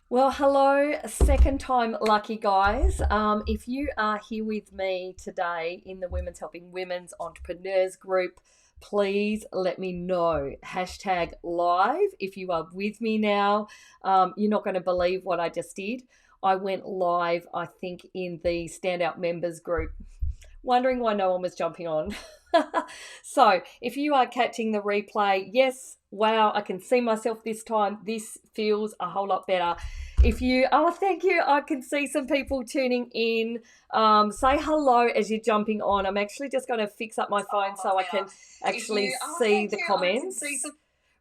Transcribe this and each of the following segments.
Well, hello, second time lucky guys. If you are here with me today in the Women's Helping Women's Entrepreneurs group, please let me know. Hashtag live if you are with me now. You're not going to believe what I just did. I went live, I think, in the Standout Members group, wondering why no one was jumping on. So, if you are catching the replay, yes, wow, I can see myself this time. This feels a whole lot better. If you, oh, thank you. I can see some people tuning in. Say hello as you're jumping on. I'm actually just going to fix up my phone so I can actually see the comments.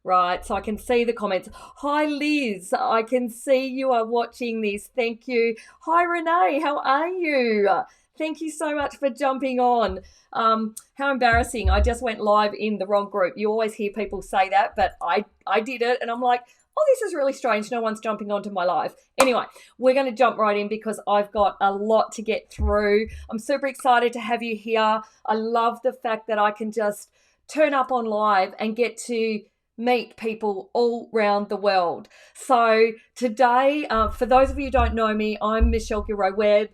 Right, so I can see the comments. Hi, Liz. I can see you are watching this. Thank you. Hi, Renee. How are you? Thank you so much for jumping on. How embarrassing. I just went live in the wrong group. You always hear people say that, but I did it and I'm like, oh, this is really strange. No one's jumping onto my live. Anyway, we're going to jump right in because I've got a lot to get through. I'm super excited to have you here. I love the fact that I can just turn up on live and get to meet people all around the world. So today, for those of you who don't know me, I'm Michelle Gilroy-Webb.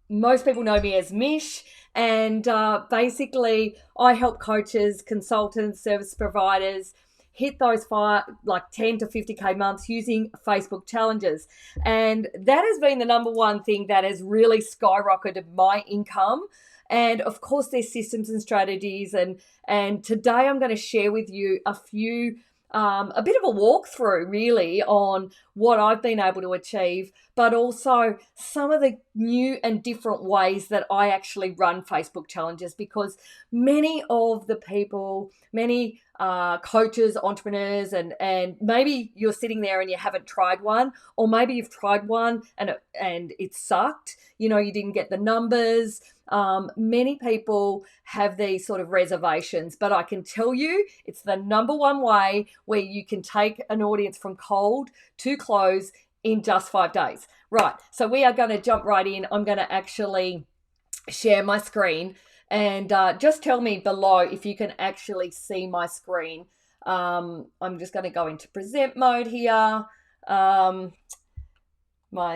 Most people know me as Mish, and basically I help coaches, consultants, service providers hit those like 10 to 50K months using Facebook challenges. And that has been the number one thing that has really skyrocketed my income. And of course, there's systems and strategies. And today I'm going to share with you a bit of a walkthrough really on what I've been able to achieve, but also some of the new and different ways that I actually run Facebook challenges, because many of the people, many coaches, entrepreneurs, and maybe you're sitting there and you haven't tried one, or maybe you've tried one and it sucked. You know, you didn't get the numbers. Many people have these sort of reservations, but I can tell you it's the number one way where you can take an audience from cold to close in just 5 days. Right. So we are going to jump right in. I'm going to actually share my screen and just tell me below if you can actually see my screen. I'm just going to go into present mode here. My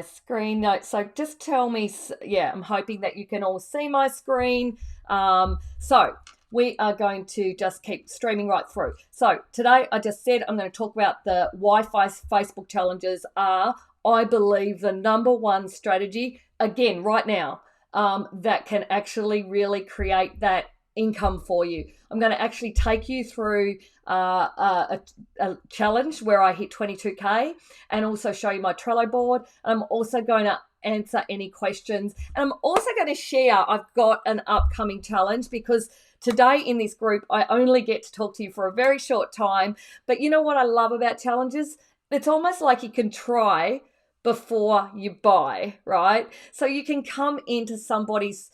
screen notes. So just tell me, yeah, I'm hoping that you can all see my screen. So we are going to just keep streaming right through. So today I just said I'm going to talk about the Wi-Fi Facebook challenges are, I believe, the number one strategy, again, right now, that can actually really create that income for you. I'm going to actually take you through a challenge where I hit 22K and also show you my Trello board. I'm also going to answer any questions. And I'm also going to share, I've got an upcoming challenge because today in this group, I only get to talk to you for a very short time. But you know what I love about challenges? It's almost like you can try before you buy, right? So you can come into somebody's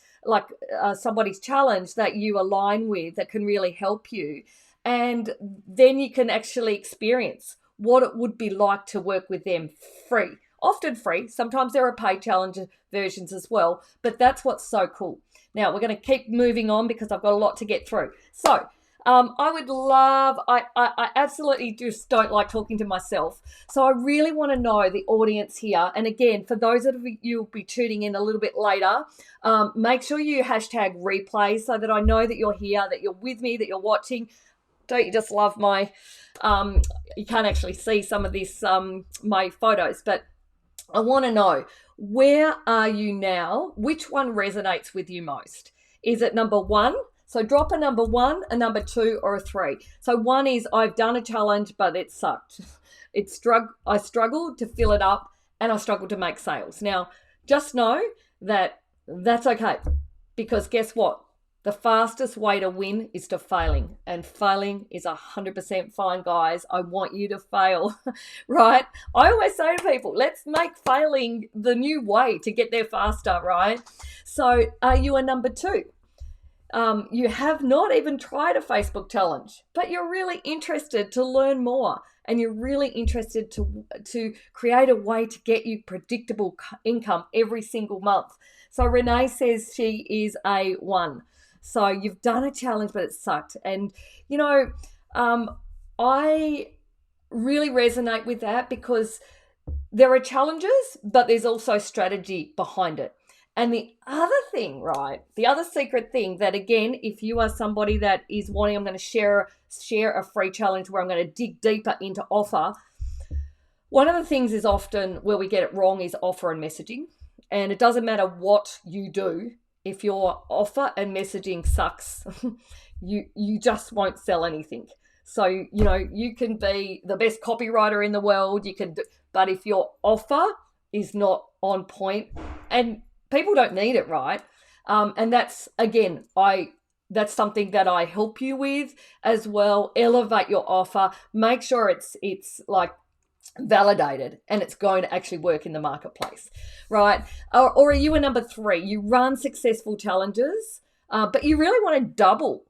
challenge that you align with that can really help you. And then you can actually experience what it would be like to work with them free. Often free. Sometimes there are paid challenge versions as well, but that's what's so cool. Now we're going to keep moving on because I've got a lot to get through. So I absolutely just don't like talking to myself. So I really want to know the audience here. And again, for those of you will be tuning in a little bit later, make sure you hashtag replay so that I know that you're here, that you're with me, that you're watching. Don't you just love my, you can't actually see some of this, my photos, but I want to know, where are you now? Which one resonates with you most? Is it number one? So drop a number one, a number two, or a three. So one is I've done a challenge, but it sucked. I struggled to fill it up and I struggled to make sales. Now, just know that that's okay, because guess what? The fastest way to win is to failing, and failing is 100% fine, guys. I want you to fail, right? I always say to people, let's make failing the new way to get there faster, right? So are you a number two? You have not even tried a Facebook challenge, but you're really interested to learn more, and you're really interested to create a way to get you predictable income every single month. So Renee says she is a one. So you've done a challenge, but it sucked. And, you know, I really resonate with that because there are challenges, but there's also strategy behind it. And the other thing, right, the other secret thing that, again, if you are somebody that is wanting, I'm going to share a free challenge where I'm going to dig deeper into offer. One of the things is often where we get it wrong is offer and messaging. And it doesn't matter what you do. If your offer and messaging sucks, you just won't sell anything. So, you can be the best copywriter in the world, but if your offer is not on point, and people don't need it, right? And that's, again, that's something that I help you with as well. Elevate your offer. Make sure it's like validated and it's going to actually work in the marketplace, right? Or are you a number 3? You run successful challenges, but you really want to double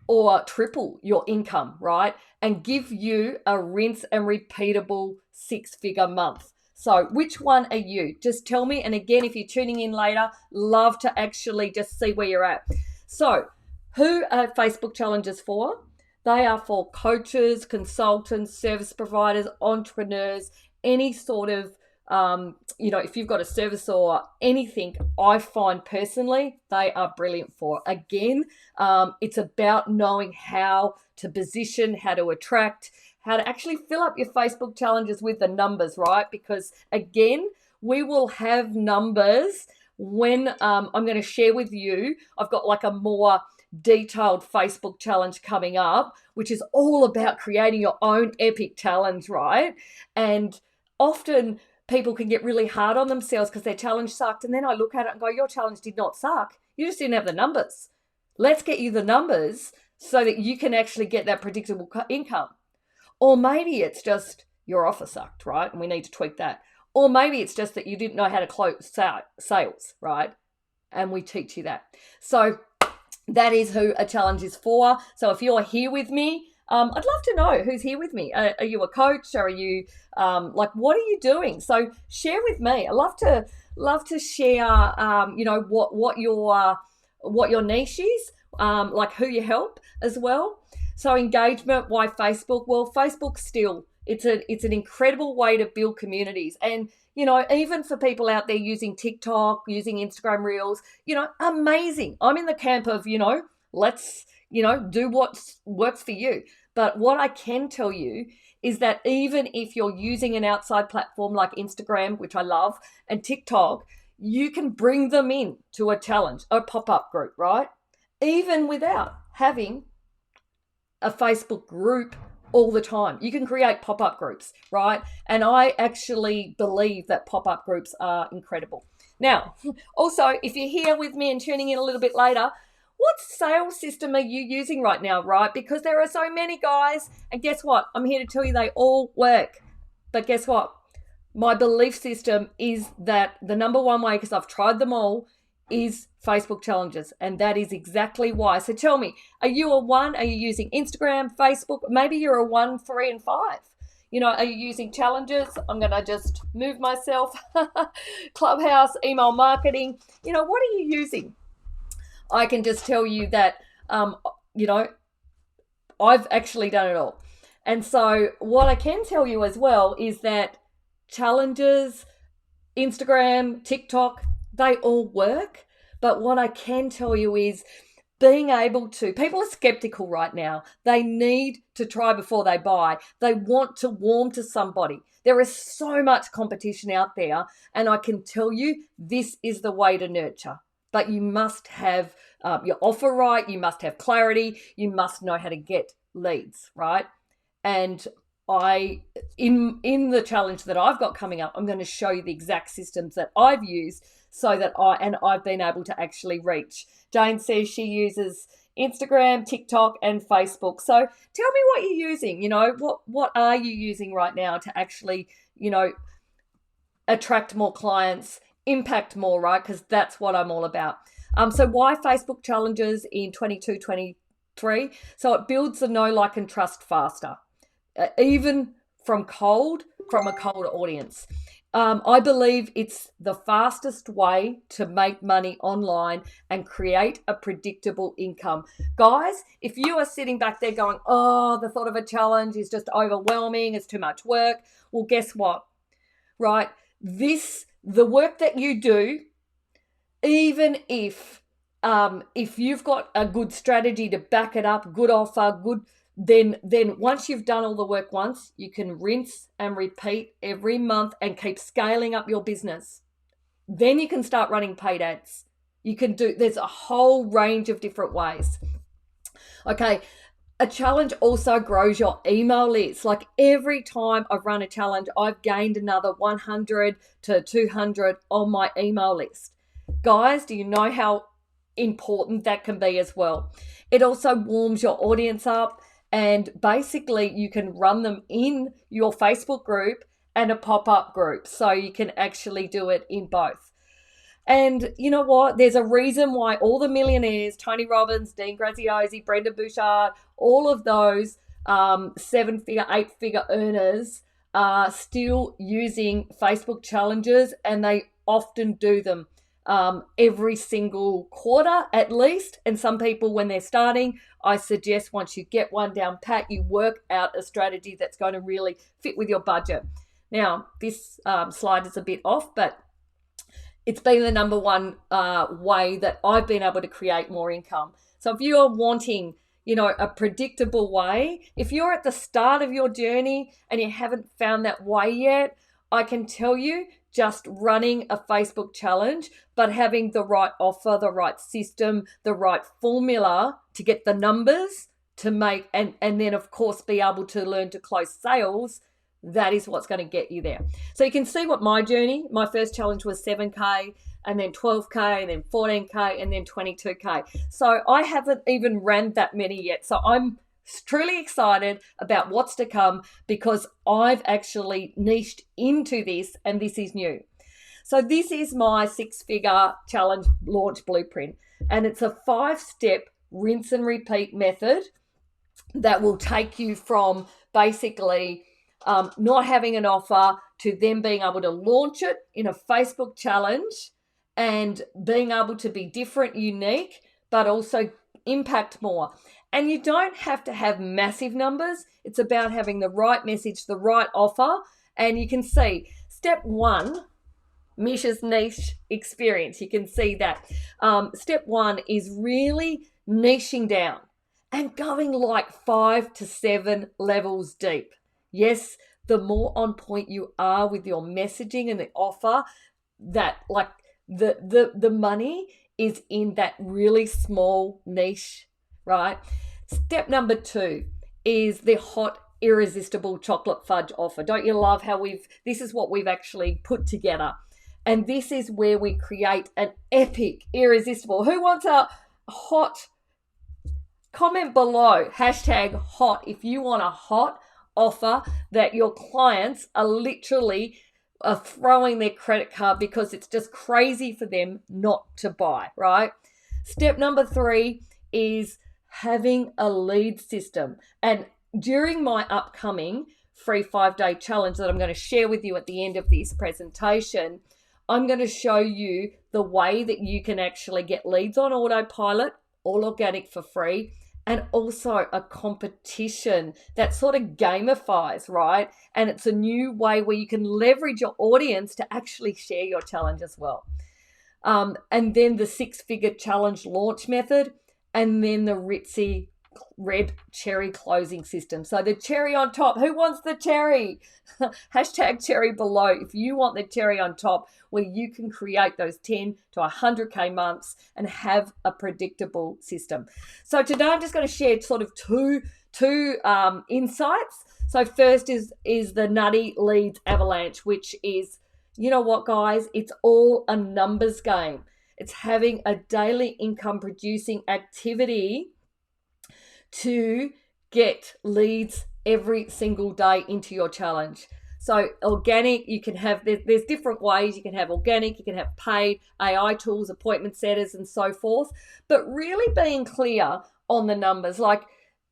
or triple your income, right? And give you a rinse and repeatable 6-figure month. So which one are you? Just tell me. And again, if you're tuning in later, love to actually just see where you're at. So who are Facebook challenges for? They are for coaches, consultants, service providers, entrepreneurs, any sort of, if you've got a service or anything, I find personally they are brilliant for. Again, it's about knowing how to position, how to attract, how to actually fill up your Facebook challenges with the numbers, right? Because again, we will have numbers when I'm going to share with you. I've got like a more detailed Facebook challenge coming up, which is all about creating your own epic challenge, right? And often people can get really hard on themselves because their challenge sucked. And then I look at it and go, your challenge did not suck. You just didn't have the numbers. Let's get you the numbers so that you can actually get that predictable income. Or maybe it's just your offer sucked, right? And we need to tweak that. Or maybe it's just that you didn't know how to close sales, right? And we teach you that. So that is who a challenge is for. So if you're here with me, I'd love to know who's here with me. Are you a coach? Or are you what are you doing? So share with me. I love to share what your niche is, like who you help as well. So engagement, why Facebook? Well, Facebook still, it's an incredible way to build communities. And, even for people out there using TikTok, using Instagram Reels, amazing. I'm in the camp of, let's, do what works for you. But what I can tell you is that even if you're using an outside platform like Instagram, which I love, and TikTok, you can bring them in to a challenge, a pop-up group, right? Even without having a Facebook group all the time. You can create pop-up groups, right? And I actually believe that pop-up groups are incredible. Now, also, if you're here with me and tuning in a little bit later, what sales system are you using right now, right? Because there are so many, guys, and guess what? I'm here to tell you they all work. But guess what? My belief system is that the number one way, because I've tried them all, is Facebook challenges. And that is exactly why. So tell me, are you a 1? Are you using Instagram, Facebook? Maybe you're a 1, 3, and 5. Are you using challenges? I'm going to just move myself. Clubhouse, email marketing. What are you using? I can just tell you that, I've actually done it all. And so what I can tell you as well is that challenges, Instagram, TikTok, they all work. But what I can tell you is being able to, people are skeptical right now. They need to try before they buy. They want to warm to somebody. There is so much competition out there. And I can tell you this is the way to nurture. But you must have your offer right. You must have clarity. You must know how to get leads, right? And in the challenge that I've got coming up, I'm going to show you the exact systems that I've used so that I've been able to actually reach. Jane says she uses Instagram, TikTok, and Facebook. So tell me what you're using. What are you using right now to actually, attract more clients, impact more, right? Because that's what I'm all about. So why Facebook challenges in 22, 23? So it builds the know, like, and trust faster, even from a cold audience. I believe it's the fastest way to make money online and create a predictable income. Guys, if you are sitting back there going, oh, the thought of a challenge is just overwhelming, it's too much work. Well, guess what? right? The work that you do, even if you've got a good strategy to back it up, good offer, then once you've done all the work once, you can rinse and repeat every month and keep scaling up your business. Then you can start running paid ads. There's a whole range of different ways. Okay, a challenge also grows your email list. Like every time I've run a challenge, I've gained another 100 to 200 on my email list. Guys, do you know how important that can be as well? It also warms your audience up, and basically you can run them in your Facebook group and a pop-up group. So you can actually do it in both. And you know what? There's a reason why all the millionaires, Tony Robbins, Dean Graziosi, Brendon Burchard, all of those 7-figure, 8-figure earners are still using Facebook challenges, and they often do them every single quarter at least. And some people, when they're starting, I suggest once you get one down pat, you work out a strategy that's going to really fit with your budget. Now, this slide is a bit off, but it's been the number one way that I've been able to create more income. So if you are wanting, a predictable way, if you're at the start of your journey and you haven't found that way yet, I can tell you just running a Facebook challenge, but having the right offer, the right system, the right formula to get the numbers to make, and then of course be able to learn to close sales. That is what's going to get you there. So you can see what my first challenge was 7K, and then 12K, and then 14K, and then 22K. So I haven't even ran that many yet. So I'm truly excited about what's to come, because I've actually niched into this, and this is new. So this is my 6-figure challenge launch blueprint, and it's a 5-step rinse and repeat method that will take you from basically not having an offer to then being able to launch it in a Facebook challenge and being able to be different, unique, but also impact more. And you don't have to have massive numbers. It's about having the right message, the right offer. And you can see step 1, Misha's niche experience. You can see that. Step 1 is really niching down and going like 5 to 7 levels deep. Yes, the more on point you are with your messaging and the offer, that like the money is in that really small niche, right? Step number 2 is the hot, irresistible chocolate fudge offer. Don't you love how this is what we've actually put together? And this is where we create an epic, irresistible. Who wants a hot? Comment below, #hot, if you want a hot offer that your clients are literally throwing their credit card because it's just crazy for them not to buy, right? Step number 3 is having a lead system. And during my upcoming free 5-day challenge that I'm going to share with you at the end of this presentation, I'm going to show you the way that you can actually get leads on autopilot, all organic for free, and also a competition that sort of gamifies, right? And it's a new way where you can leverage your audience to actually share your challenge as well. And then the 6-figure challenge launch method, and then the ritzy red cherry closing system. So the cherry on top, who wants the cherry? #cherry below if you want the cherry on top, where you can create those 10 to 100K months and have a predictable system. So today I'm just going to share sort of two insights. So first is the nutty leads avalanche, which is, you know what, guys, it's all a numbers game. It's having a daily income producing activity to get leads every single day into your challenge. So organic, you can have, there's different ways. You can have organic, you can have paid, AI tools, appointment setters, and so forth. But really being clear on the numbers. Like,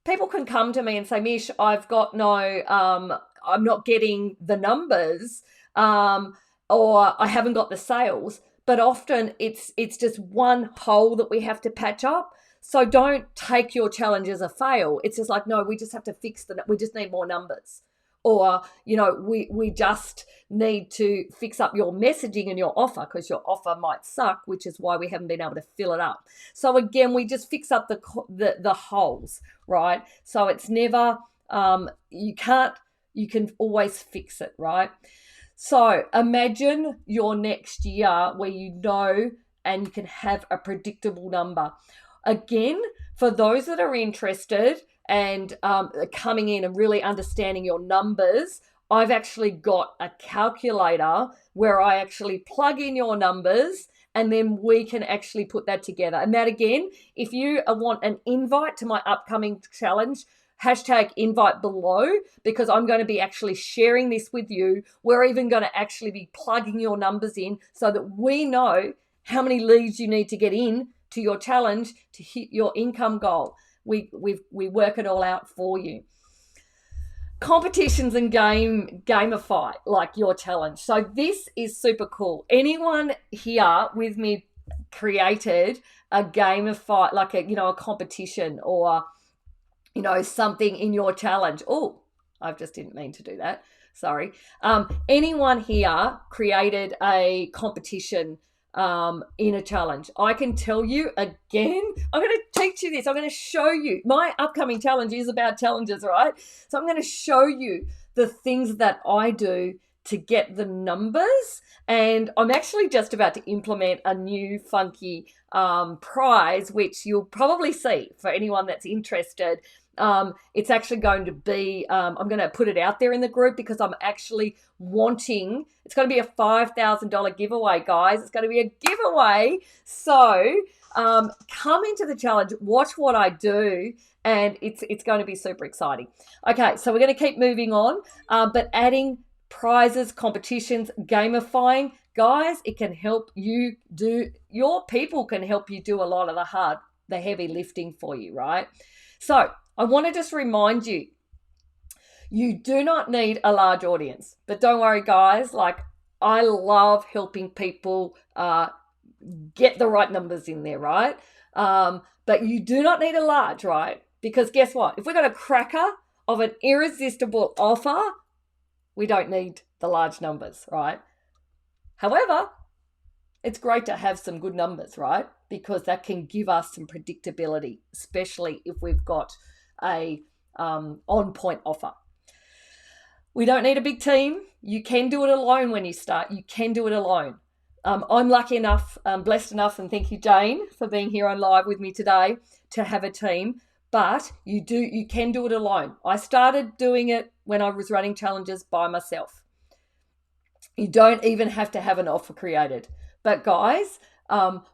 people can come to me and say, Mish, I've got I'm not getting the numbers, or I haven't got the sales. But often it's just one hole that we have to patch up. So don't take your challenge as a fail. It's just like, no, we just have to fix we just need more numbers. Or, we just need to fix up your messaging and your offer because your offer might suck, which is why we haven't been able to fill it up. So again, we just fix up the holes, right? So it's never, you can always fix it, right? So imagine your next year where and you can have a predictable number. Again, for those that are interested and coming in and really understanding your numbers, I've actually got a calculator where I actually plug in your numbers and then we can actually put that together. And that again, if you want an invite to my upcoming challenge, hashtag invite below, because I'm going to be actually sharing this with you. We're even going to actually be plugging your numbers in so that we know how many leads you need to get in to your challenge to hit your income goal. We work it all out for you. Competitions and gamify like your challenge. So this is super cool. Anyone here with me created a gamify, like a competition or something in your challenge? Oh, I just didn't mean to do that. Sorry. Anyone here created a competition in a challenge? I can tell you again, I'm going to teach you this. I'm going to show you. My upcoming challenge is about challenges, right? So I'm going to show you the things that I do to get the numbers. And I'm actually just about to implement a new funky prize, which you'll probably see for anyone that's interested. It's actually going to be, I'm going to put it out there in the group because I'm actually it's going to be a $5,000 giveaway, guys. It's going to be a giveaway. So come into the challenge, watch what I do, and it's going to be super exciting. Okay, so we're going to keep moving on, but adding prizes, competitions, gamifying, guys, it can help you your people can help you do a lot of the heavy lifting for you, right? So I want to just remind you, you do not need a large audience, but don't worry, guys. Like, I love helping people get the right numbers in there, right? But you do not need a large, right? Because guess what? If we've got a cracker of an irresistible offer, we don't need the large numbers, right? However, it's great to have some good numbers, right? Because that can give us some predictability, especially if we've got a on-point offer. We don't need a big team. You can do it alone when you start. You can do it alone. I'm lucky enough, blessed enough, and thank you, Jane, for being here on live with me today, to have a team. But you can do it alone. I started doing it when I was running challenges by myself. You don't even have to have an offer created. But guys,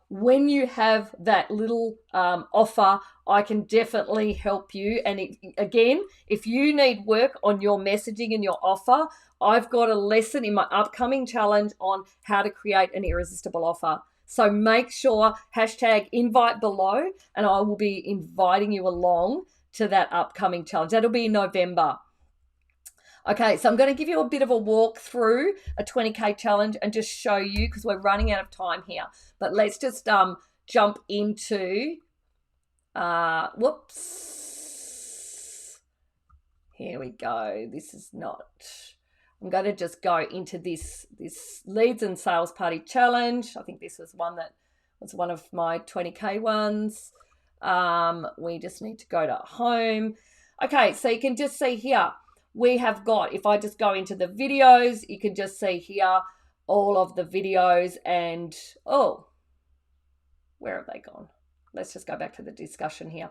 when you have that little offer, I can definitely help you. And again, if you need work on your messaging and your offer, I've got a lesson in my upcoming challenge on how to create an irresistible offer. So make sure hashtag invite below, and I will be inviting you along to that upcoming challenge. That'll be in November. Okay, so I'm going to give you a bit of a walk through a 20K challenge and just show you, because we're running out of time here. But let's just jump into, whoops. Here we go. This is not, I'm going to just go into this leads and sales party challenge. I think this was one that was one of my 20K ones. We just need to go to home. Okay, so you can just see here, we have got, if I just go into the videos, you can just see here all of the videos and, oh, where have they gone? Let's just go back to the discussion here.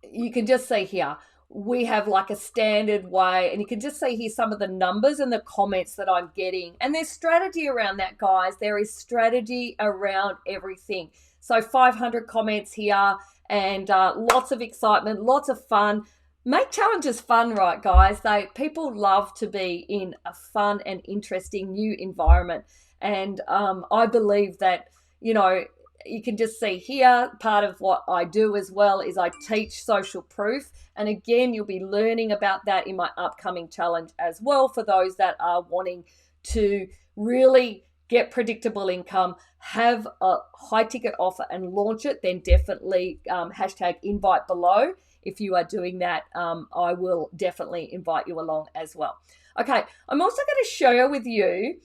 You can just see here, we have like a standard way, and you can just see here some of the numbers and the comments that I'm getting. And there's strategy around that, guys. There is strategy around everything. So 500 comments here and lots of excitement, lots of fun. Make challenges fun, right, guys? People love to be in a fun and interesting new environment. And I believe that, you can just see here, part of what I do as well is I teach social proof. And again, you'll be learning about that in my upcoming challenge as well. For those that are wanting to really get predictable income, have a high ticket offer and launch it, then definitely hashtag invite below. if you are doing that, I will definitely invite you along as well. Okay, I'm also going to share with you,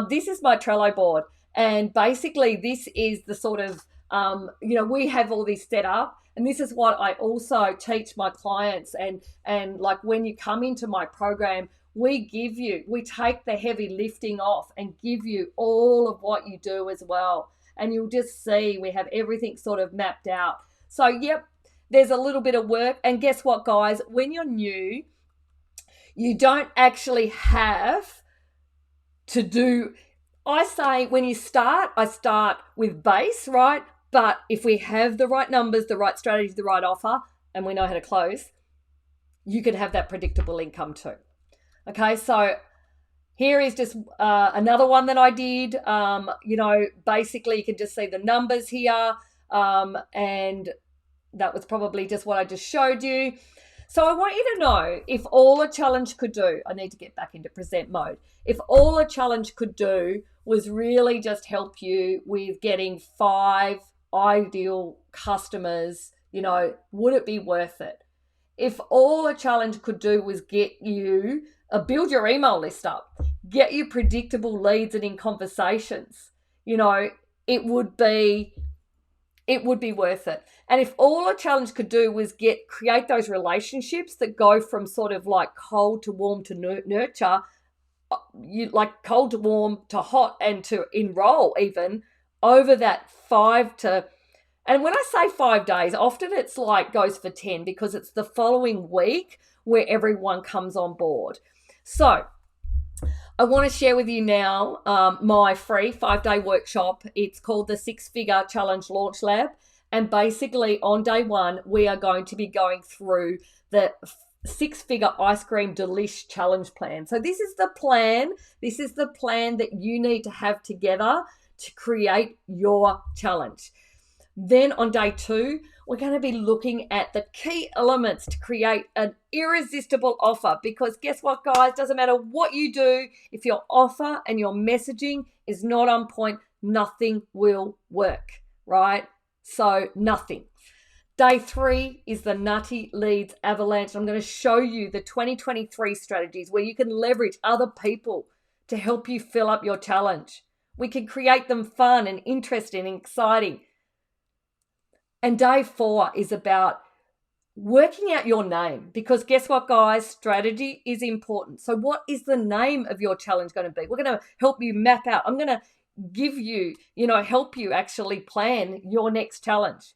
this is my Trello board. And basically this is the sort of, we have all this set up. And this is what I also teach my clients. And like when you come into my program, we take the heavy lifting off and give you all of what you do as well. And you'll just see we have everything sort of mapped out. So, yep, there's a little bit of work. And guess what, guys? When you're new, you don't actually have to do, I say when you start, I start with base, right? But if we have the right numbers, the right strategies, the right offer, and we know how to close, you can have that predictable income too. Okay, so here is just another one that I did. Basically you can just see the numbers here, and that was probably just what I just showed you. So I want you to know, if all a challenge could do, I need to get back into present mode. If all a challenge could do was really just help you with getting 5 ideal customers, would it be worth it? If all a challenge could do was get you build your email list up, get you predictable leads and in conversations, it would be worth it. And if all a challenge could do was create those relationships that go from sort of like cold to warm to nurture, you like cold to warm to hot and to enroll even over that 5 to, and when I say 5 days, often it's like goes for 10 because it's the following week where everyone comes on board. So I want to share with you now my free 5-day workshop. It's called the 6-Figure Challenge Launch Lab. And basically on day 1, we are going to be going through the 6-Figure Ice Cream Delish Challenge plan. So this is the plan. This is the plan that you need to have together to create your challenge. Then on day 2, we're going to be looking at the key elements to create an irresistible offer, because guess what, guys? Doesn't matter what you do, if your offer and your messaging is not on point, nothing will work, right? So nothing. Day 3 is the Nutty Leads Avalanche. I'm going to show you the 2023 strategies where you can leverage other people to help you fill up your challenge. We can create them fun and interesting and exciting. And day 4 is about working out your name, because guess what, guys? Strategy is important. So what is the name of your challenge going to be? We're going to help you map out. I'm going to give you, help you actually plan your next challenge.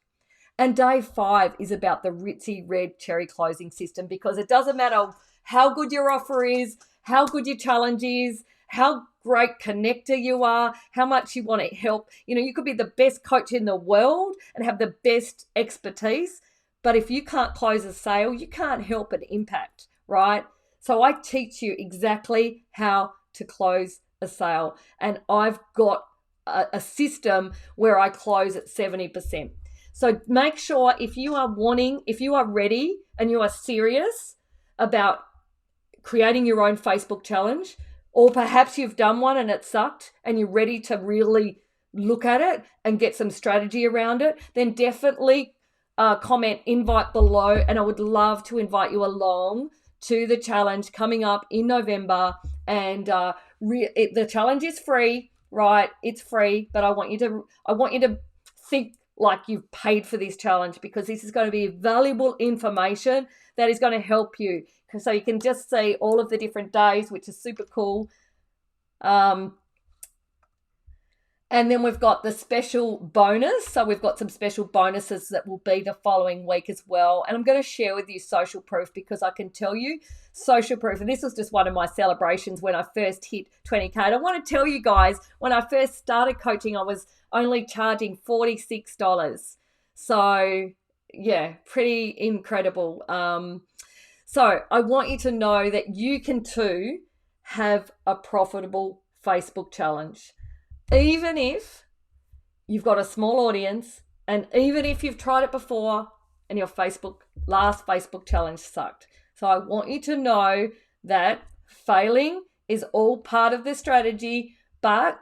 And day 5 is about the ritzy red cherry closing system, because it doesn't matter how good your offer is, how good your challenge is, how great connector you are, how much you want to help. You could be the best coach in the world and have the best expertise, but if you can't close a sale, you can't help an impact, right? So I teach you exactly how to close a sale, and I've got a system where I close at 70%. So make sure if you are ready and you are serious about creating your own Facebook challenge, or perhaps you've done one and it sucked and you're ready to really look at it and get some strategy around it, then definitely comment invite below, and I would love to invite you along to the challenge coming up in November. And the challenge is free, right? It's free, but I want you to think like you've paid for this challenge, because this is going to be valuable information that is going to help you. So you can just see all of the different days, which is super cool. And then we've got the special bonus. So we've got some special bonuses that will be the following week as well. And I'm going to share with you social proof, because I can tell you social proof. And this was just one of my celebrations when I first hit 20K. And I want to tell you guys, when I first started coaching, I was only charging $46. So yeah, pretty incredible. So I want you to know that you can too have a profitable Facebook challenge. Even if you've got a small audience, and even if you've tried it before and your last Facebook challenge sucked. So I want you to know that failing is all part of the strategy, but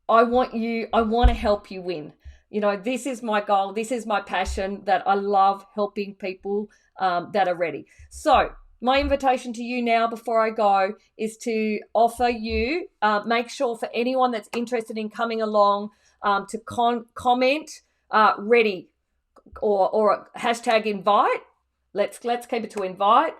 I want to help you win. You know, this is my goal. This is my passion, that I love helping people that are ready. So my invitation to you now before I go is to offer you, make sure for anyone that's interested in coming along, to comment ready, or hashtag invite. Let's keep it to invite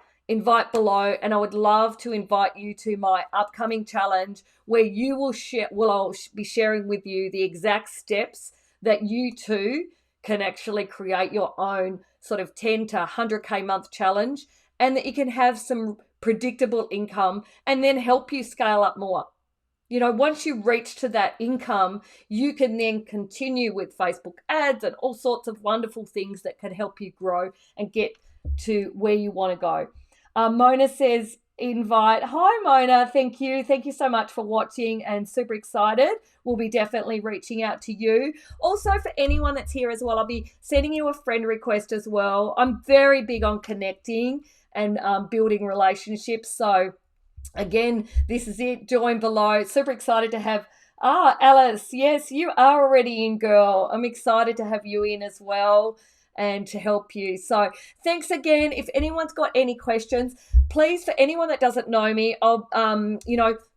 below, and I would love to invite you to my upcoming challenge, where you will share, I'll be sharing with you the exact steps that you too can actually create your own sort of 10 to 100K month challenge, and that you can have some predictable income and then help you scale up more. You know, once you reach to that income, you can then continue with Facebook ads and all sorts of wonderful things that can help you grow and get to where you want to go. Mona says, invite. Hi, Mona. Thank you. Thank you so much for watching, and super excited. We'll be definitely reaching out to you. Also, for anyone that's here as well, I'll be sending you a friend request as well. I'm very big on connecting and building relationships. So again, this is it. Join below. Super excited to have Alice. Yes, you are already in, girl. I'm excited to have you in as well and to help you. So thanks again. If anyone's got any questions, please, for anyone that doesn't know me, I'll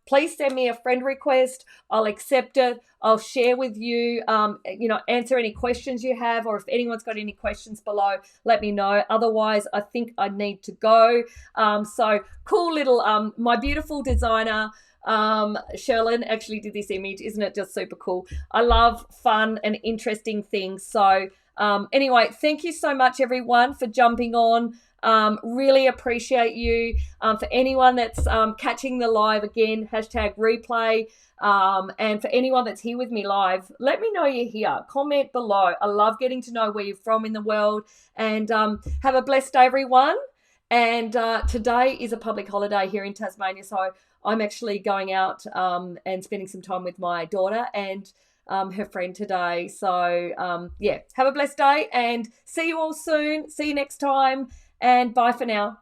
please send me a friend request. I'll accept it. I'll share with you, answer any questions you have, or if anyone's got any questions below, let me know. Otherwise, I think I need to go. So cool little, my beautiful designer, Sherlyn actually did this image. Isn't it just super cool? I love fun and interesting things. So anyway, thank you so much, everyone, for jumping on. Really appreciate you. For anyone that's catching the live, again, hashtag replay. And for anyone that's here with me live, let me know you're here. Comment below. I love getting to know where you're from in the world. And have a blessed day, everyone. And today is a public holiday here in Tasmania, so I'm actually going out and spending some time with my daughter and her friend today. So have a blessed day, and see you all soon. See you next time, and bye for now.